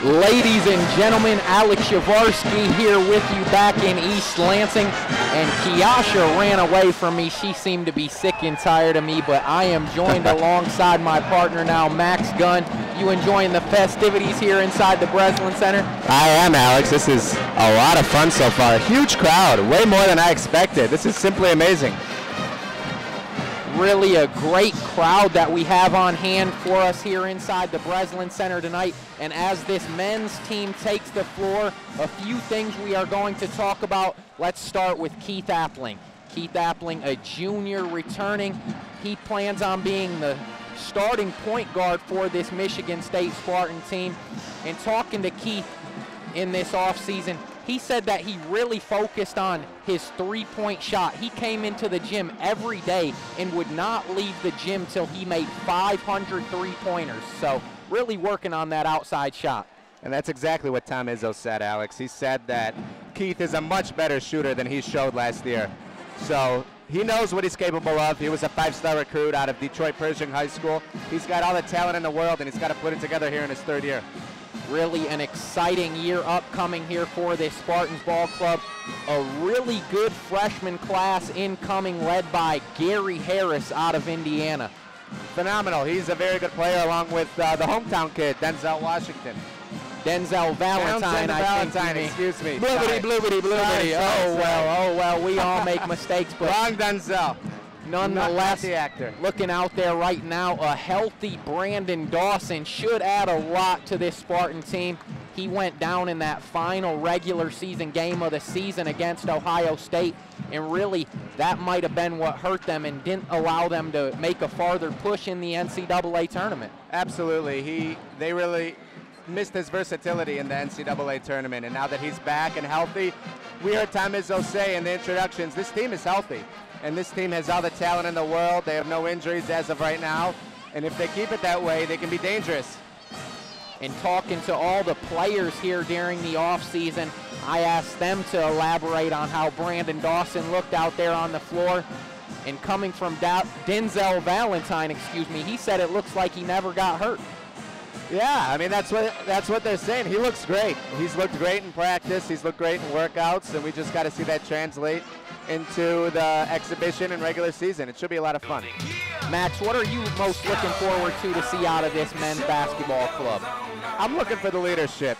Ladies and gentlemen, Alex Shavarski here with you back in East Lansing, and Kiasha ran away from me. She seemed to be sick and tired of me, but I am joined alongside my partner now, Max Gunn. You enjoying the festivities here inside the Breslin Center? I am, Alex. This is a lot of fun so far. Huge crowd, way more than I expected. This is simply amazing. Really a great crowd that we have on hand for us here inside the Breslin Center tonight. And as this men's team takes the floor, a few things we are going to talk about. Let's start with Keith Appling. Keith Appling, a junior returning. He plans on being the starting point guard for this Michigan State Spartan team. And talking to Keith in this offseason, he said that he really focused on his three-point shot. He came into the gym every day and would not leave the gym till he made 500 three-pointers. So really working on that outside shot. And that's exactly what Tom Izzo said, Alex. He said that Keith is a much better shooter than he showed last year. So he knows what he's capable of. He was a five-star recruit out of Detroit Pershing High School. He's got all the talent in the world, and he's got to put it together here in his third year. Really an exciting year upcoming here for this Spartans Ball Club. A really good freshman class incoming, led by Gary Harris out of Indiana. Phenomenal. He's a very good player, along with the hometown kid, Denzel Washington. Denzel Valentine, excuse me. Bloobity. Oh well, we all make mistakes, but wrong Denzel. Nonetheless, the actor. Looking out there right now, a healthy Brandon Dawson should add a lot to this Spartan team. He went down in that final regular season game of the season against Ohio State, and really that might have been what hurt them and didn't allow them to make a farther push in the NCAA tournament. Absolutely. They really missed his versatility in the NCAA tournament, and now that he's back and healthy, we heard Tom Izzo say in the introductions, this team is healthy. And this team has all the talent in the world. They have no injuries as of right now. And if they keep it that way, they can be dangerous. And talking to all the players here during the offseason, I asked them to elaborate on how Brandon Dawson looked out there on the floor. And coming from Denzel Valentine, he said it looks like he never got hurt. Yeah, I mean, that's what they're saying. He looks great. He's looked great in practice. He's looked great in workouts. And we just got to see that translate into the exhibition and regular season. It should be a lot of fun. Max, what are you most looking forward to see out of this men's basketball club? I'm looking for the leadership.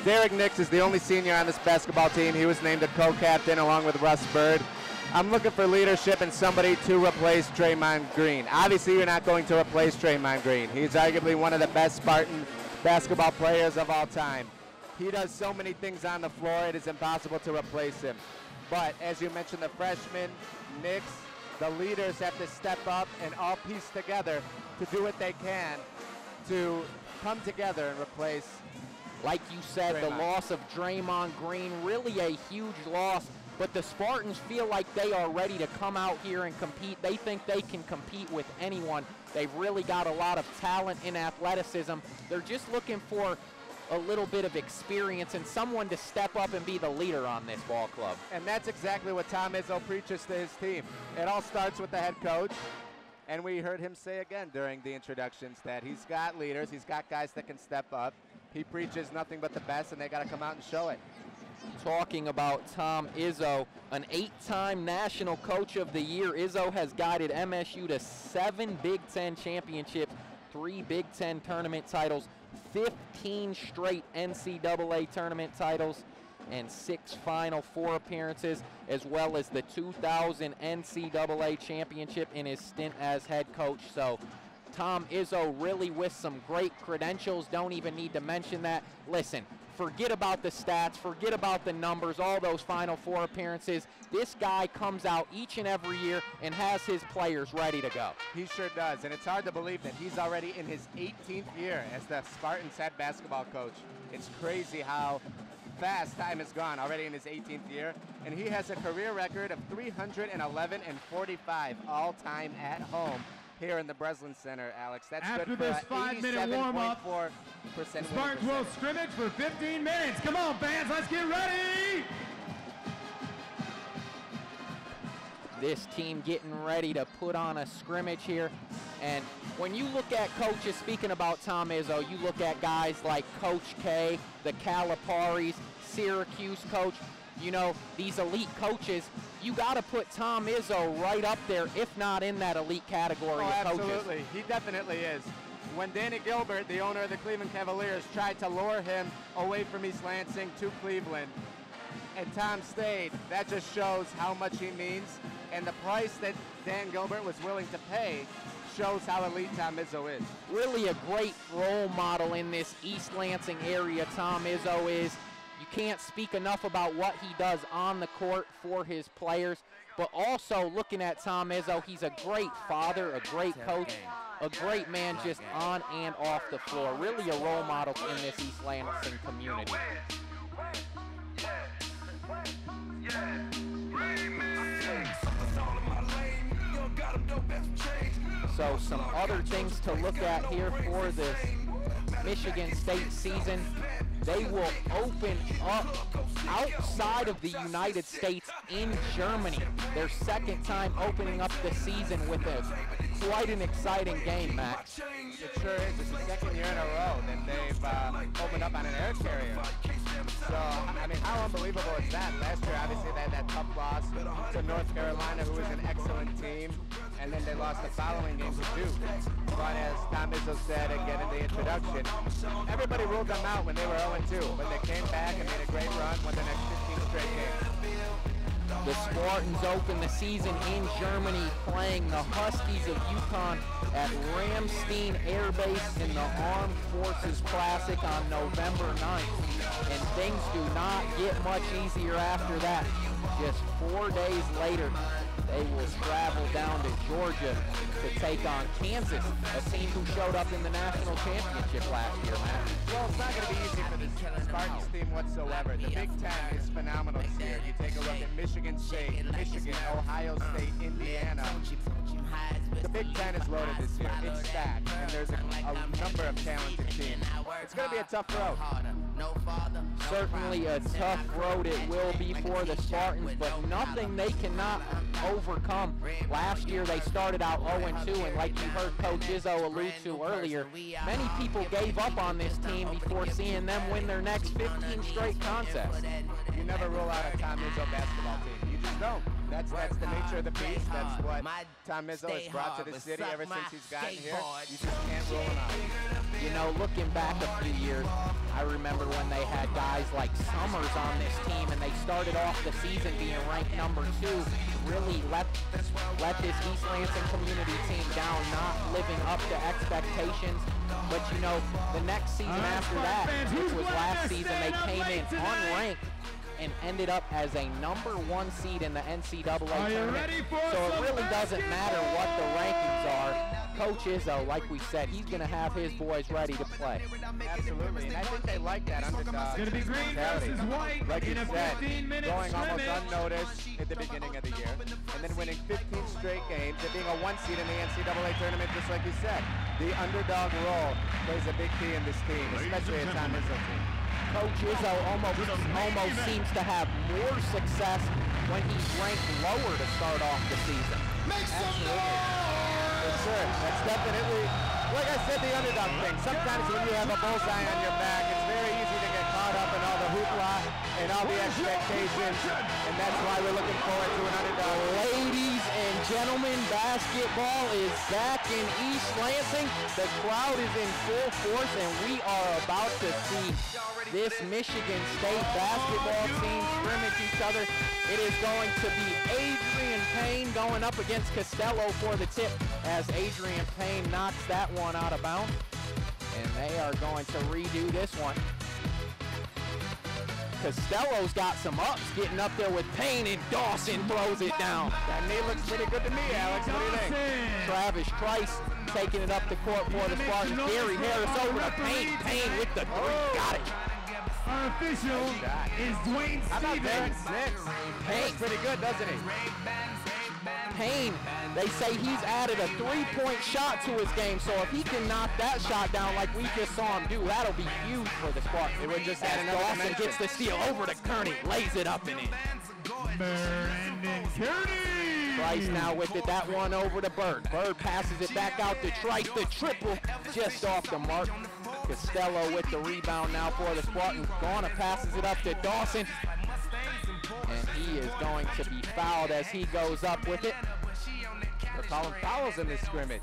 Derek Nix is the only senior on this basketball team. He was named a co-captain along with Russ Bird. I'm looking for leadership and somebody to replace Draymond Green. Obviously, you're not going to replace Draymond Green. He's arguably one of the best Spartan basketball players of all time. He does so many things on the floor, it is impossible to replace him. But as you mentioned, the freshmen, Nix, the leaders have to step up and all piece together to do what they can to come together and replace. Like you said, Draymond. The loss of Draymond Green, really a huge loss, but the Spartans feel like they are ready to come out here and compete. They think they can compete with anyone. They've really got a lot of talent and athleticism. They're just looking for a little bit of experience and someone to step up and be the leader on this ball club. And that's exactly what Tom Izzo preaches to his team. It all starts with the head coach, and we heard him say again during the introductions that he's got leaders, he's got guys that can step up. He preaches nothing but the best, and they got to come out and show it. Talking about Tom Izzo, an 8-time National Coach of the Year, Izzo has guided MSU to 7 Big Ten championships, 3 Big Ten tournament titles, 15 straight NCAA tournament titles, and 6 Final Four appearances, as well as the 2000 NCAA championship in his stint as head coach. So Tom Izzo really with some great credentials. Don't even need to mention that. Listen, forget about the stats, forget about the numbers, all those Final Four appearances. This guy comes out each and every year and has his players ready to go. He sure does, and it's hard to believe that he's already in his 18th year as the Spartans head basketball coach. It's crazy how fast time has gone already in his 18th year, and he has a career record of 311 and 45 all-time at home here in the Breslin Center, Alex. That's after good for this 5-minute warm-up. Spartans will scrimmage for 15 minutes. Come on, fans, let's get ready. This team getting ready to put on a scrimmage here. And when you look at coaches, speaking about Tom Izzo, you look at guys like Coach K, the Caliparis, Syracuse coach, you know, these elite coaches, you got to put Tom Izzo right up there, if not in that elite category of coaches. Absolutely. He definitely is. When Danny Gilbert, the owner of the Cleveland Cavaliers, tried to lure him away from East Lansing to Cleveland, and Tom stayed, that just shows how much he means. And the price that Dan Gilbert was willing to pay shows how elite Tom Izzo is. Really a great role model in this East Lansing area, Tom Izzo is. You can't speak enough about what he does on the court for his players, but also looking at Tom Izzo, he's a great father, a great coach, a great man just on and off the floor. Really a role model in this East Lansing community. So some other things to look at here for this Michigan State season. They will open up outside of the United States in Germany. Their second time opening up the season with quite an exciting game, Max. It sure is. It's the second year in a row that they've opened up on an air carrier. So, I mean, how unbelievable is that? Last year, obviously, they had that tough loss to North Carolina, who was an excellent team, and then they lost the following game to Duke. But as Tom Izzo said again in the introduction, everybody ruled them out when they were 0-2, but they came back and made a great run with the next 15 straight games. The Spartans open the season in Germany, playing the Huskies of Yukon at Ramstein Air Base in the Armed Forces Classic on November 9th. And things do not get much easier after that. Just 4 days later, they will travel down to Georgia to take on Kansas, a team who showed up in the national championship last year, Matt. Well, it's not going to be easy for the Spartans team whatsoever. The Big Ten is phenomenal this year. You take a look at Michigan State, Michigan, Ohio State, Indiana. The Big Ten is loaded this year. It's stacked, and there's a number of talented teams. It's going to be a tough road. Certainly a tough road it will be for the Spartans, but nothing they cannot overcome. Last year they started out 0-2, and like you heard Coach Izzo allude to earlier, many people gave up on this team before seeing them win their next 15 straight contests. You never rule out a Tom Izzo basketball team. You just don't. That's the nature of the beast. That's what Tom Izzo has brought to the city ever since he's gotten here. You just can't rule him out. You know, looking back a few years, I remember when they had guys like Summers on this team, and they started off the season being ranked number 2, really let this East Lansing community team down, not living up to expectations. But you know, the next season after that, which was last season, they came in unranked and ended up as a number 1 seed in the NCAA tournament. So it really doesn't matter what the rankings are. Coach Izzo, like we said, he's going to have his boys ready to play. Absolutely, and I think they like that underdog. It's going to be green versus white like in a 15-minute going almost scrimmage. unnoticed at the beginning of the year, and then winning 15 straight games and being a 1 seed in the NCAA tournament, just like you said. The underdog role plays a big key in this team, especially a Tom Izzo team. Coach Izzo almost seems to have more success when he's ranked lower to start off the season. Absolutely. Yes, sir. That's definitely, like I said, the underdog thing. Sometimes when you have a bullseye on your back, it's very easy to get caught up in all the hoopla and all the expectations, and that's why we're looking forward to an underdog. Ladies and gentlemen, basketball is back in East Lansing. The crowd is in full force, and we are about to see this Michigan State basketball team scrimmage each other. It is going to be Adrian Payne going up against Costello for the tip, as Adrian Payne knocks that one out of bounds. And they are going to redo this one. Costello's got some ups getting up there with Payne, and Dawson throws it down. That knee looks pretty good to me, Alex. What do you think? Travis Trice taking it up the court for the Spartans. Gary Harris over to Payne. Payne with the 3. Got it. Our official is Dwayne Stevens. Payne's pretty good, doesn't he? Payne, they say he's added a 3-point shot to his game, so if he can knock that shot down like we just saw him do, that'll be huge for the Spartans. It would just add another Dawson dimension. gets the steal over to Kearney, lays it up and in. Brandon Kearney. Trice now with it, that one over to Bird. Bird passes it back out to Trice, the triple just off the mark. Costello with the rebound now for the Spartans. Garner passes it up to Dawson. And he is going to be fouled as he goes up with it. We're calling fouls in this scrimmage.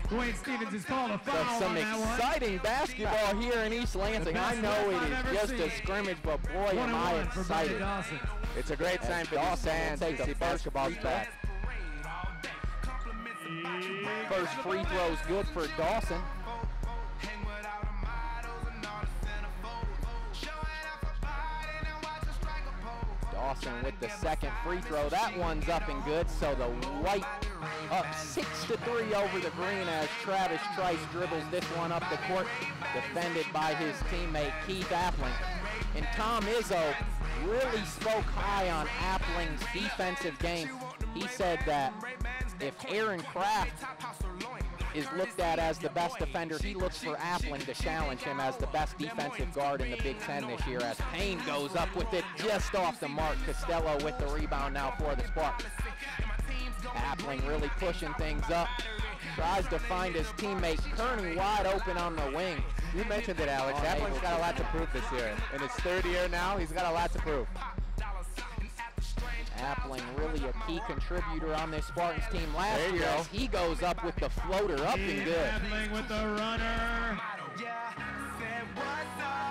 Dwayne Stevens is called a foul. So some exciting basketball here in East Lansing. I know it is just a scrimmage, but boy, am I excited. It's a great sign for these fans to see basketball's back. First free throw is good for Dawson. Dawson with the second free throw. That one's up and good, so the White up 6-3 over the green as Travis Trice dribbles this one up the court, defended by his teammate Keith Appling. And Tom Izzo really spoke high on Appling's defensive game. He said that if Aaron Kraft is looked at as the best defender, he looks for Appling to challenge him as the best defensive guard in the Big Ten this year, as Payne goes up with it just off the mark. Costello with the rebound now for the Spartans. Appling really pushing things up. Tries to find his teammate Kearney wide open on the wing. You mentioned it, Alex. Appling's got a lot to prove this year. In his third year now, he's got a lot to prove. Appling really a key contributor on this Spartans team last year as he goes up with the floater up and good. Appling with the runner.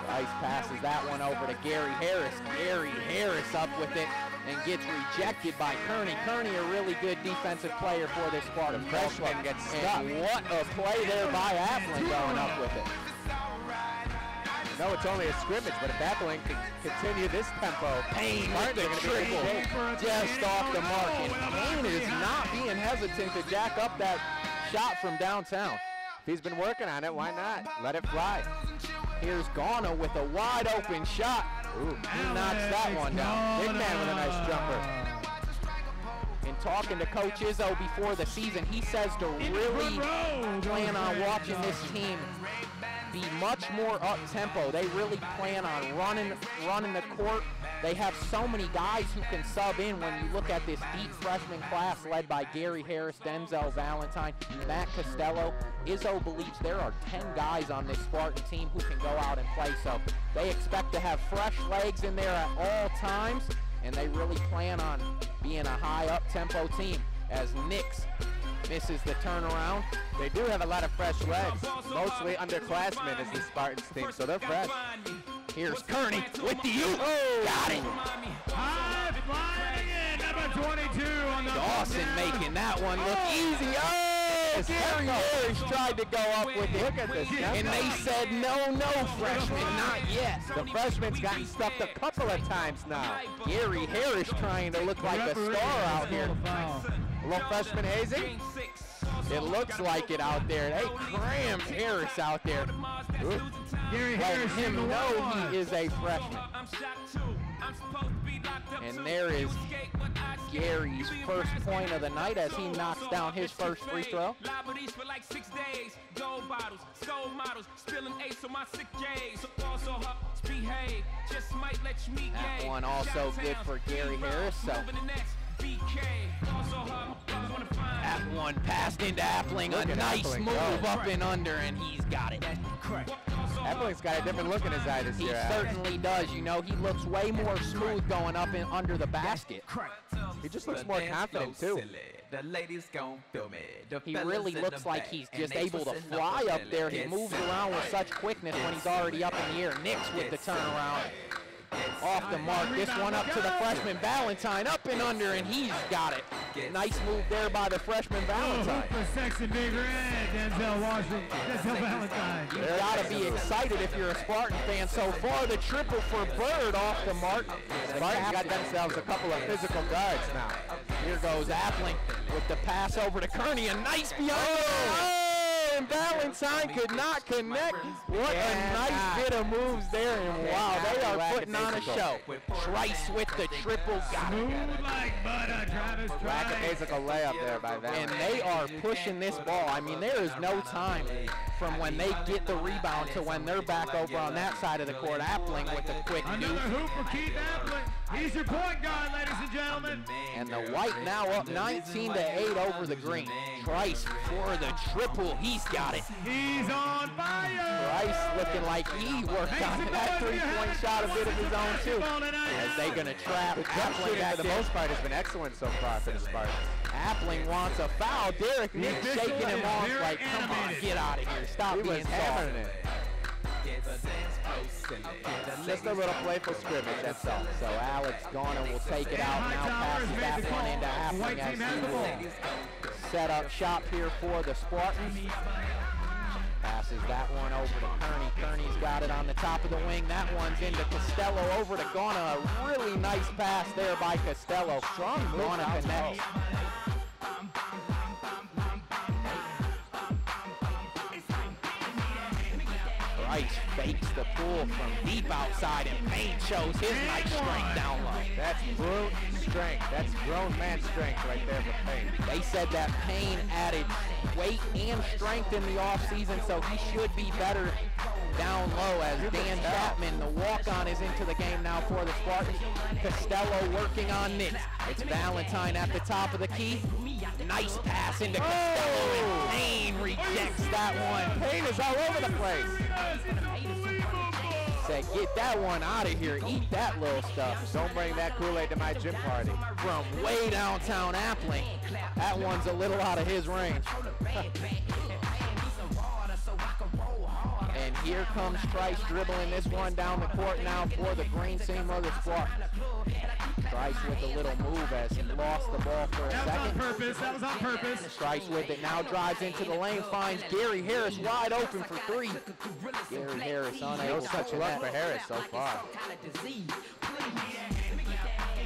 Rice passes that one over to Gary Harris. Gary Harris up with it and gets rejected by Kearney. Kearney, a really good defensive player for this Spartan freshman, gets stuck. And what a play there by Appling going up with it. No, it's only a scrimmage, but if Appling can continue this tempo, Payne with the triple just off the mark. And Payne is not being hesitant to jack up that shot from downtown. If he's been working on it, why not? Let it fly. Here's Garner with a wide open shot. Ooh, he knocks that one down. Big man with a nice jumper. In talking to Coach Izzo before the season, he says to really plan on watching this team be much more up-tempo. They really plan on running the court. They have so many guys who can sub in when you look at this deep freshman class led by Gary Harris, Denzel Valentine, Matt Costello. Izzo believes there are 10 guys on this Spartan team who can go out and play, so they expect to have fresh legs in there at all times, and they really plan on being a high up-tempo team as Nix misses the turnaround. They do have a lot of fresh legs, mostly underclassmen as the Spartans team, so they're fresh. Here's Kearney with the got it. High flying in, number 22 on the Dawson making that one look easy. Oh, Gary Harris tried to go up with it. Look at this. And they said, no, freshman, not yet. The freshman's gotten stuffed a couple of times now. Gary Harris trying to look like a star out here. A little freshman hazing? It looks like it out there. They crammed Harris out there. Gary Harris, let him know he is a freshman. And there is Gary's first point of the night as he knocks down his first free throw. That one also good for Gary Harris. So that one passed into Appling, a nice move up and under, and he's got it. Appling's got a different look in his eye this year. He certainly does. You know, he looks way more smooth going up and under the basket. He just looks more confident, too. He really looks like he's just able to fly up there. He moves around with such quickness when he's already up in the air. Nix with the turnaround. Off the mark, this one up to the freshman Valentine, up and under, and he's got it. Nice move there by the freshman Valentine. For Sexton Big Red, Denzel Valentine. You've got to be excited if you're a Spartan fan. So far, the triple for Bird off the mark. Spartans got themselves a couple of physical guards now. Here goes Appling with the pass over to Kearney, a nice beyond. Oh, and Valentine could not connect. What a nice bit of moves there, and wow, they are putting on a show. Trice with the triple, got it. Like butter, Travis Trice. Lackadaisical layup there by Valentine. And they are pushing this ball. I mean, there is no time from when they get the rebound to when they're back over on that side of the court. Appling with a quick Another hoop for Keith Appling. He's your point guard, ladies and gentlemen. And the White now up 19-8 over the Green. Trice for the triple. He's got it. He's on fire. Trice looking like he worked on that three-point shot, a bit of his own too. As they gonna trap Appling. For the most part, has been excellent so far for the Spartans. Appling wants a foul. Derek Nix shaking him off like, come on, get out of here. Stop being hammering it. Just a little playful scrimmage, that's all. So Alex Garner will take it out, now passes that one into Appling as he will set up shop here for the Spartans. Passes that one over to Kearney. Kearney's got it on the top of the wing. That one's into Costello over to Garner. A really nice pass there by Costello. Strong Garner connects. Trice fakes the pull from deep outside, and Payne shows his nice strength down low. That's brute strength. That's grown man strength right there for Payne. They said that Payne added weight and strength in the offseason, so he should be better down low. As Dan Chapman, the walk-on, is into the game now for the Spartans. Costello working on Nix. It's Valentine at the top of the key. Nice pass into Costello, and Payne rejects that one. Payne is all over the place. Said, get that one out of here. Eat that little stuff. Don't bring that Kool-Aid to my gym party. From way downtown Appling. That one's a little out of his range. And here comes Trice dribbling this one down the court now for the green team of the Spartans. Trice with a little move as he lost the ball for a second. That was on purpose. That was on purpose. Trice with it, now drives into the lane, finds Gary Harris wide open for three. Gary Harris unable to such luck for Harris so far.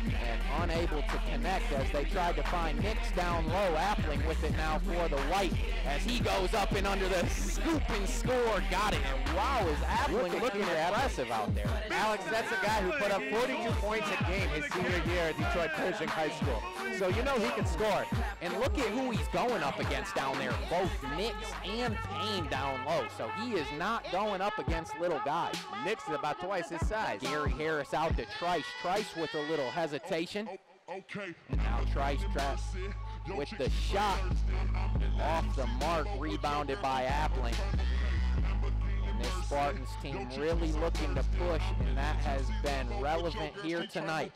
And unable to connect as they tried to find Nix down low. Appling with it now for the White as he goes up and under the scoop and score. Got it. And wow, is Appling looking impressive out there. Alex, that's a guy who put up 42 points a game his senior year at Detroit Pershing High School. So you know he can score. And look at who he's going up against down there. Both Nix and Payne down low. So he is not going up against little guys. Nix is about twice his size. Gary Harris out to Trice. Trice with a little hesitation. And now Trice traps with the shot off the mark, rebounded by Appling. And this Spartans team really looking to push, and that has been relevant here tonight.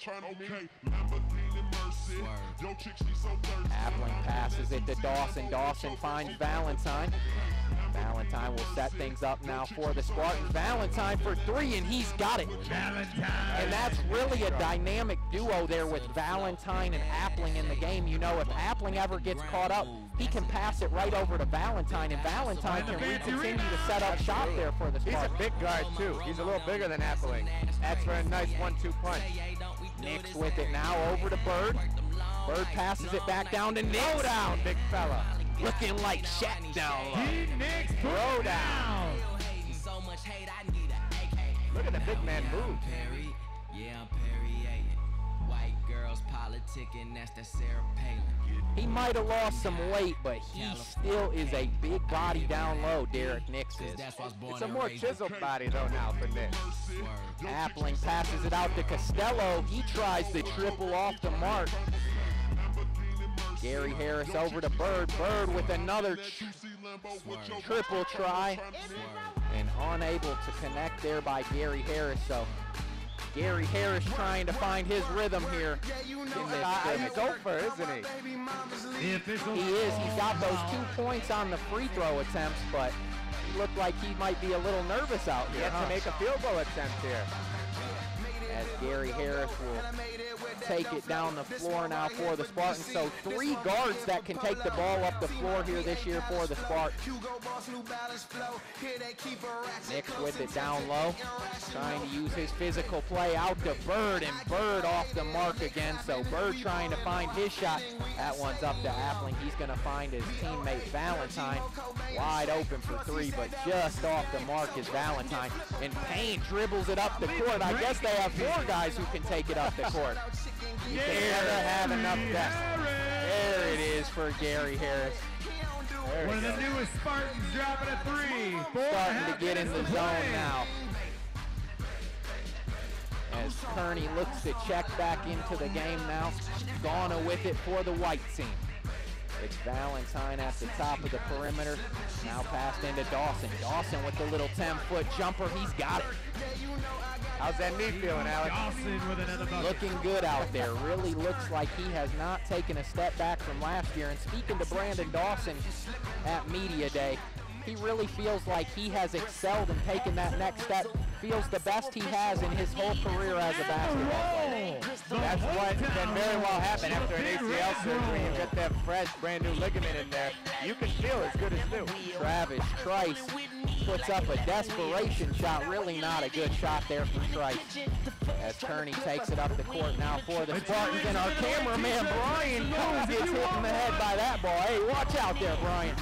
Appling passes it to Dawson. Dawson finds Valentine. Valentine will set things up now for the Spartans. Valentine for three, and he's got it. Valentine. And that's really a dynamic duo there with Valentine and Appling in the game. You know, if Appling ever gets caught up, he can pass it right over to Valentine, and Valentine can continue to set up shop there for the Spartans. He's a big guard, too. He's a little bigger than Appling. That's for a nice 1-2 punch. Nix with it now over to Bird. Bird passes it back down to Nix. Throw down, big fella. Looking like Shaq down low. Nix, throw down. Look at the big man move. White girls politicking, that's the Sarah Palin. He might have lost some weight, but he still is a big body down low, Derek Nix is. It's a more chiseled body, though, now for Nix. Appling passes it out to Costello. He tries the triple off the mark. Gary Harris over to Bird. Bird with another triple try. And unable to connect there by Gary Harris. So Gary Harris trying to find his rhythm here in this scrimmage. Gopher, isn't he? He is. He's got those 2 points on the free throw attempts, but he looked like he might be a little nervous out He here. has to make a field goal attempt here. as Gary Harris will take it down the floor now for the Spartans. So 3 guards that can take the ball up the floor here this year for the Spartans. Nix with it down low, trying to use his physical play out to Bird, and Bird off the mark again. So Bird trying to find his shot. That one's up to Appling. He's going to find his teammate Valentine wide open for 3, but just off the mark is Valentine. And Payne dribbles it up the court. I guess they have 4 guys who can take it up the court. You can never have enough depth. There it is for Gary Harris. One of the newest Spartans dropping a 3. Starting to get in the zone now. As Kearney looks to check back into the game now. Gauna with it for the white team. It's Valentine at the top of the perimeter. Now passed into Dawson. Dawson with the little 10-foot jumper. He's got it. How's that knee feeling, Alex? Dawson with another bucket. Looking good out there. Really looks like he has not taken a step back from last year. And speaking to Brandon Dawson at Media Day, he really feels like he has excelled and taken that next step. Feels the best he has in his whole career as a basketball player. That's what can very well happen after an ACL surgery. You get that fresh, brand new ligament in there. You can feel as good as new. Travis Trice puts up a desperation shot. Really not a good shot there for Trice. As Kearney takes it up the court now for the Spartans, and our cameraman Brian Combs gets hit in the head by that ball. Hey, watch out there, Brian.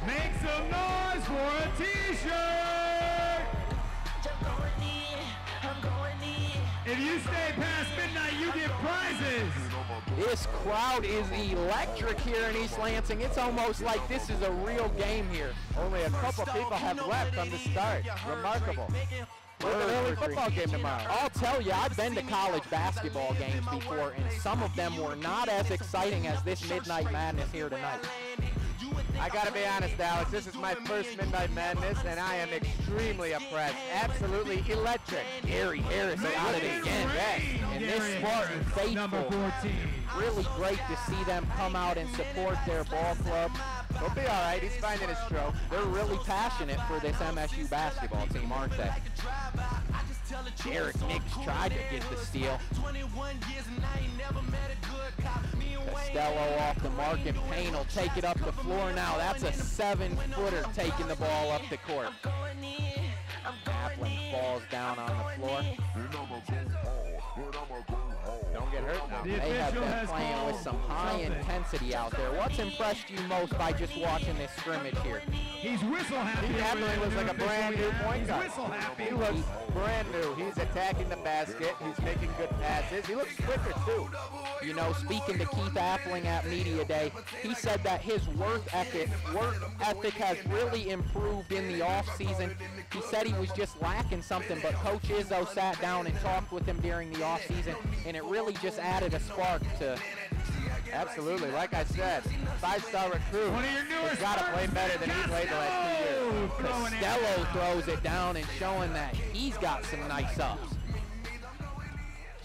Make some noise for a t-shirt! If you stay past midnight, you get prizes! This crowd is electric here in East Lansing. It's almost like this is a real game here. Only a couple people have left from the start. Remarkable. We're an early football game tomorrow. I'll tell you, I've been to college basketball games before, and some of them were not as exciting as this Midnight Madness here tonight. I got to be honest, Alex, this is my first Midnight Madness, and I am extremely impressed. Absolutely electric. Gary Harris got it again. Yes. And this Spartan faithful, really great to see them come out and support their ball club. He'll be all right. He's finding his stroke. They're really passionate for this MSU basketball team, aren't they? Derek Nix tried to get the steal. Costello off the mark, and Payne will take it up the floor now. That's a 7-footer taking the ball up the court. Appling falls down on the floor. Don't get hurt now. They have been playing with some high intensity out there. What's impressed you most by just watching this scrimmage here? He's whistle happy. Appling looks like a brand new point guard. Whistle happy. He looks brand new. He's attacking the basket. He's making good passes. He looks quicker too. You know, speaking to Keith Appling at Media Day, he said that his work ethic has really improved in the offseason. He said he was just lacking something, but Coach Izzo sat down and talked with him during the offseason, and it really just added a spark to. Absolutely. Like I said, 5-star recruit. He's got to play better than he played the last 2 years. Costello throws it down and showing that he's got some nice ups.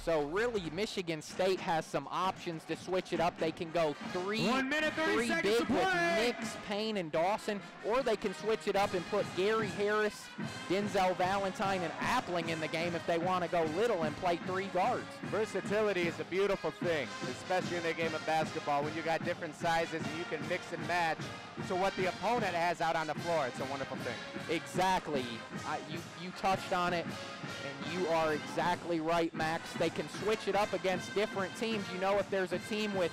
So really, Michigan State has some options to switch it up. They can go 3 big with Nix, Payne, and Dawson, or they can switch it up and put Gary Harris, Denzel Valentine, and Appling in the game if they want to go little and play 3 guards. Versatility is a beautiful thing, especially in the game of basketball when you got different sizes and you can mix and match to what the opponent has out on the floor. It's a wonderful thing. Exactly. You touched on it, and you are exactly right, Max. They can switch it up against different teams. You know, if there's a team with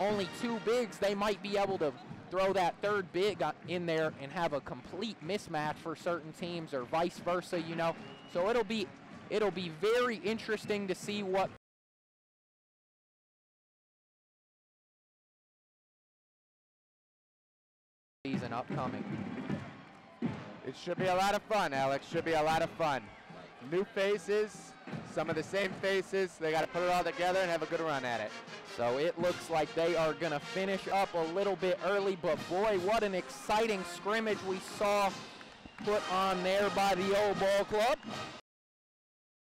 only 2 bigs, they might be able to throw that 3rd big in there and have a complete mismatch for certain teams, or vice versa, you know. So it'll be very interesting to see what season upcoming. It should be a lot of fun, Alex. Should be a lot of fun. New faces, some of the same faces. They got to put it all together and have a good run at it. So it looks like they are going to finish up a little bit early, but boy, what an exciting scrimmage we saw put on there by the old ball club.